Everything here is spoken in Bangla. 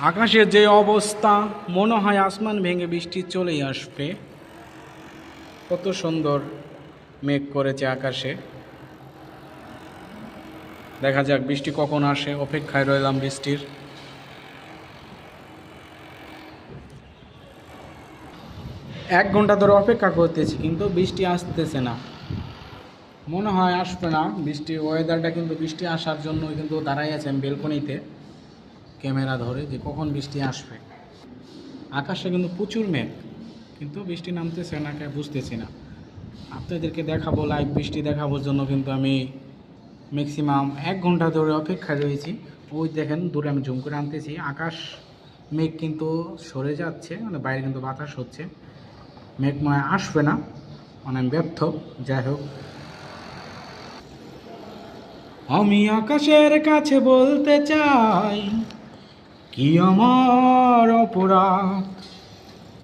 আকাশের যে অবস্থা, মনে হয় আসমান ভেঙে বৃষ্টি চলেই আসবে। কত সুন্দর মেঘ করেছে আকাশে। দেখা যাক বৃষ্টি কখন আসে, অপেক্ষায় রইলাম বৃষ্টির। 1 ঘন্টা ধরে অপেক্ষা করতেছি, কিন্তু বৃষ্টি আসতেছে না। মনে হয় আসবে না বৃষ্টি। ওয়েদারটা কিন্তু বৃষ্টি আসার জন্যই কিন্তু দাঁড়াই আছে আমি বেলকনিতে ক্যামেরা ধরে, যে কখন বৃষ্টি আসবে। আকাশে কিন্তু প্রচুর মেঘ, কিন্তু বৃষ্টি নামতেছে না, কে বুঝতেছি না। আপনাদেরকে দেখাবো, লাইভ বৃষ্টি দেখাবোর জন্য কিন্তু আমি ম্যাক্সিমাম 1 ঘন্টা ধরে অপেক্ষায় রয়েছি। ওই দেখেন দূরে আমি জুম করে আনতেছি, আকাশ মেঘ কিন্তু সরে যাচ্ছে, মানে বাইরে কিন্তু বাতাস হচ্ছে। মেঘ মনে হয় আসবে না, মানে আমি ব্যর্থ। যাই হোক, আমি আকাশের কাছে বলতে চাই, কি আমার অপরাধ,